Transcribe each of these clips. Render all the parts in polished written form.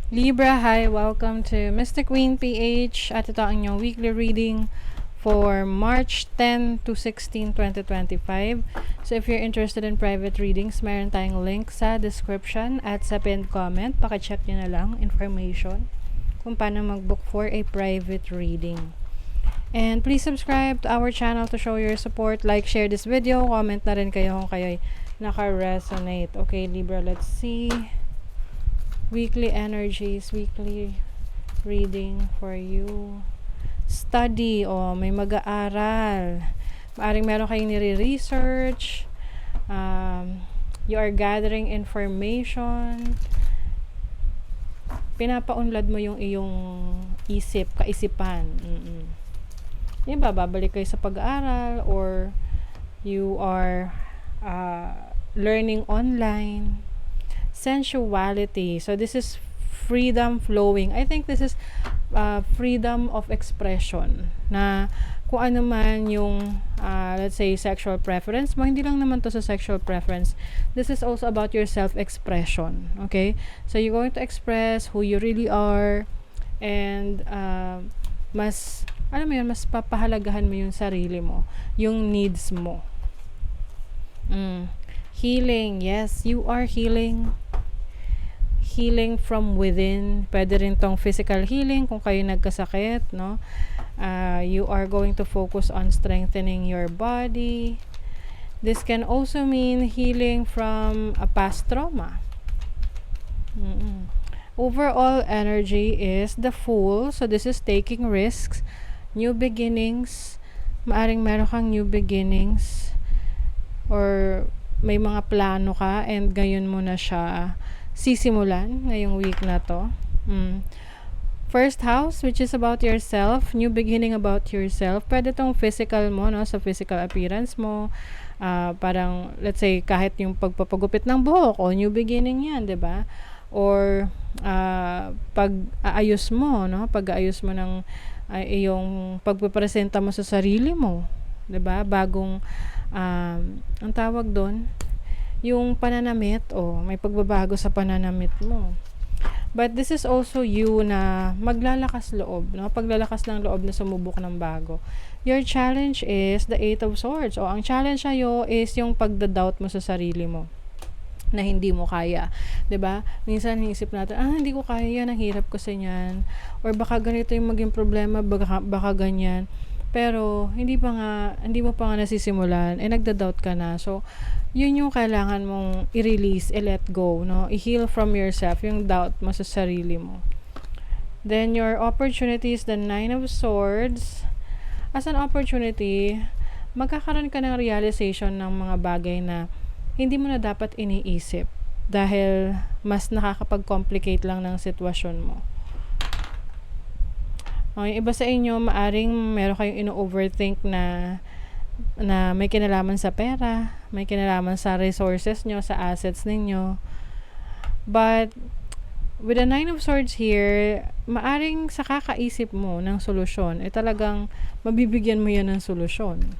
Libra, hi! Welcome to Mystic Queen PH at ito ang inyong weekly reading for March 10 to 16, 2025. So if you're interested in private readings, meron tayong link sa description at sa pinned comment. Pakicheck nyo na lang information kung paano mag-book for a private reading. And please subscribe to our channel to show your support. Like, share this video. Comment na rin kayo kung kayo'y naka-resonate. Okay, Libra, let's see. Weekly energies, weekly reading for you. Study, may mag-aaral. Maaring meron kayong nire-research. You are gathering information. Pinapaunlad mo yung iyong kaisipan. Yan ba, babalik kayo sa pag-aaral or you are learning online. Sensuality. So this is freedom flowing. I think this is freedom of expression. Na kung ano man yung let's say sexual preference mo, hindi lang naman to sa sexual preference. This is also about your self-expression. Okay? So you're going to express who you really are and mas mas papahalagahan mo yung sarili mo, yung needs mo. Healing. Yes, you are healing. Healing from within. Pwede rin tong physical healing kung kayo nagkasakit, no? You are going to focus on strengthening your body. This can also mean healing from a past trauma. Overall energy is the Fool. So this is taking risks, new beginnings. Maaring meron kang new beginnings or may mga plano ka and gayon mo na siya sisimulan ngayong week na to. First house, which is about yourself, new beginning about yourself. Pwede tong physical mo, no? Sa physical appearance mo. Parang, let's say, kahit yung pagpapagupit ng buhok, new beginning yan, 'di ba? Or, pag-aayos mo, no? Pag-aayos mo ng iyong pagpapresenta mo sa sarili mo. 'Di ba? Bagong, ang tawag doon, yung pananamit, may pagbabago sa pananamit mo. But this is also you na maglalakas loob, no? Paglalakas ng loob na sumubok ng bago. Your challenge is the 8 of Swords. Ang challenge sa'yo is yung pagda-doubt mo sa sarili mo na hindi mo kaya, 'di ba? Minsan hinisip natin, hindi ko kaya yan, ang hirap ko sa niyan. Or baka ganito yung maging problema, baka ganyan. Pero hindi mo pa nga nasisimulan, nagda-doubt ka na. So yun yung kailangan mong i-release, i-let go, no? I-heal from yourself yung doubt mo sa sarili mo. Then your opportunity is the 9 of Swords. As an opportunity, magkakaroon ka ng realization ng mga bagay na hindi mo na dapat iniisip dahil mas nakakapag-complicate lang ng sitwasyon mo. Yung iba sa inyo, maaring meron kayong ino-overthink na may kinalaman sa pera, may kinalaman sa resources nyo, sa assets ninyo. But with the 9 of Swords here, maaring sa kakaisip mo ng solusyon, talagang mabibigyan mo yan ng solusyon.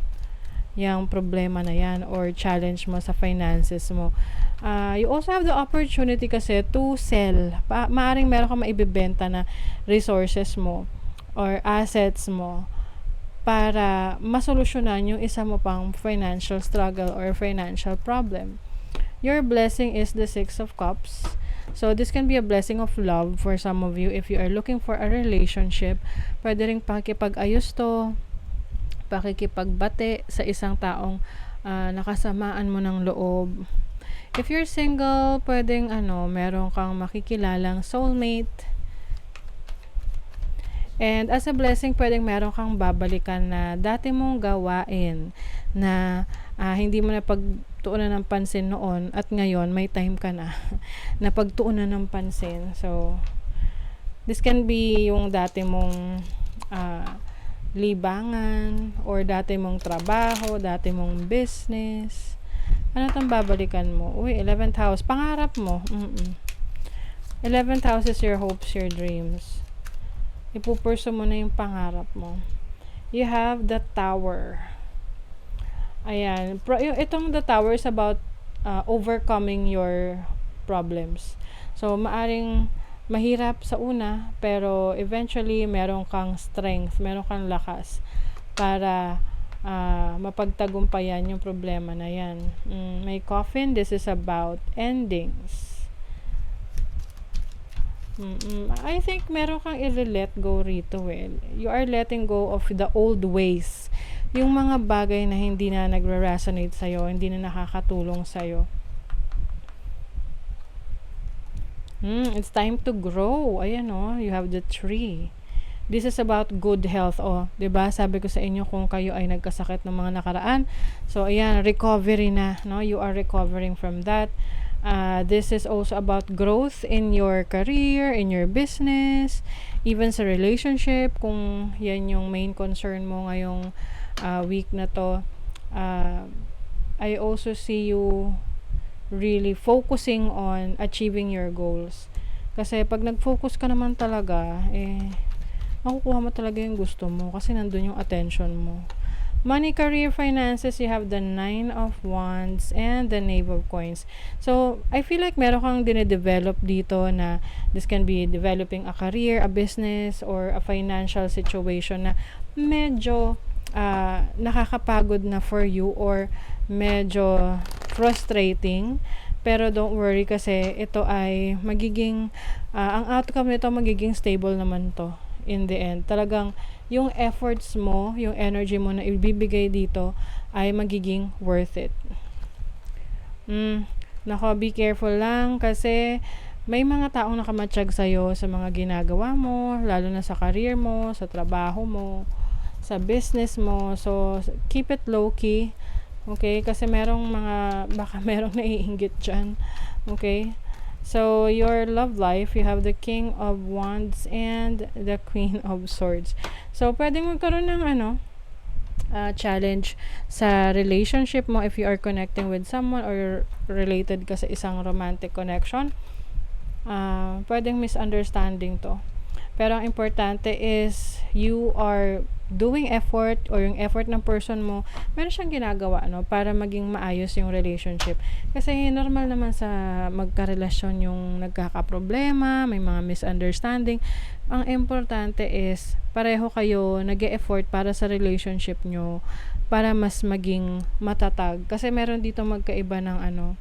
Yung problema na yan or challenge mo sa finances mo. You also have the opportunity kasi to sell. Maaring meron kang maibibenta na resources mo or assets mo para masolusyonan yung isa mo pang financial struggle or financial problem. Your blessing is the 6 of Cups. So, this can be a blessing of love for some of you if you are looking for a relationship. Pwede rin pakikipag-ayos to, pakikipagbate sa isang taong nakasamaan mo ng loob. If you're single, pwedeng meron kang makikilalang soulmate. And as a blessing, pwedeng meron kang babalikan na dati mong gawain na hindi mo na pagtuunan ng pansin noon at ngayon may time ka na na pagtuunan ng pansin. So, this can be yung dati mong libangan or dati mong trabaho, dati mong business. Ano itong babalikan mo? 11th house. Pangarap mo. 11th house is your hopes, your dreams. Ipupurso mo na yung pangarap mo. You have the Tower. Ayan. Itong the Tower is about overcoming your problems. So, maaring mahirap sa una, pero eventually meron kang strength, meron kang lakas para mapagtagumpayan yung problema na yan. May coffin, this is about endings. I think meron kang i-let go rito. You are letting go of the old ways. Yung mga bagay na hindi na nagre-resonate sa'yo, hindi na nakakatulong sa'yo. It's time to grow. Ayan you have the tree. This is about good health. 'di ba? Sabi ko sa inyo kung kayo ay nagkasakit ng mga nakaraan. So ayan, recovery na, no? You are recovering from that. This is also about growth in your career, in your business, even sa relationship, kung yan yung main concern mo ngayong week na to. I also see you really focusing on achieving your goals. Kasi pag nag-focus ka naman talaga, makukuha mo talaga yung gusto mo kasi nandun yung attention mo. Money, career, finances, you have the 9 of Wands and the Knave of Coins. So, I feel like meron kang dinedevelop dito na this can be developing a career, a business, or a financial situation na medyo nakakapagod na for you or medyo frustrating. Pero don't worry kasi ito ay magiging, ang outcome nito magiging stable naman to in the end. Talagang yung efforts mo, yung energy mo na ibibigay dito ay magiging worth it. Nako, be careful lang kasi may mga taong nakamatsyag sa'yo sa mga ginagawa mo, lalo na sa career mo, sa trabaho mo, sa business mo. So, keep it low-key. Okay? Kasi baka merong naiinggit dyan. Okay? So, your love life, you have the King of Wands and the Queen of Swords. So, pwedeng magkaroon ng challenge sa relationship mo if you are connecting with someone or related ka sa isang romantic connection. Pwedeng misunderstanding to. Pero ang importante is you are doing effort or yung effort ng person mo, meron siyang ginagawa para maging maayos yung relationship. Kasi normal naman sa magkarelasyon yung nagkakaproblema, may mga misunderstanding. Ang importante is pareho kayo nag-e-effort para sa relationship nyo para mas maging matatag. Kasi meron dito magkaiba ng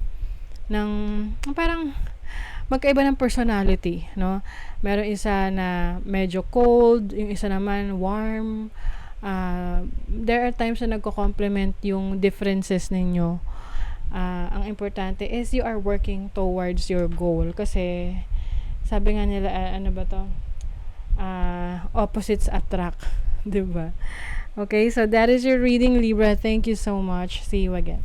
parang magkaiba ng personality, no? Meron isa na medyo cold, yung isa naman warm. There are times na nagko-complement yung differences ninyo. Ang importante is you are working towards your goal. Kasi, sabi nga nila, opposites attract. Diba? Okay, so that is your reading, Libra. Thank you so much. See you again.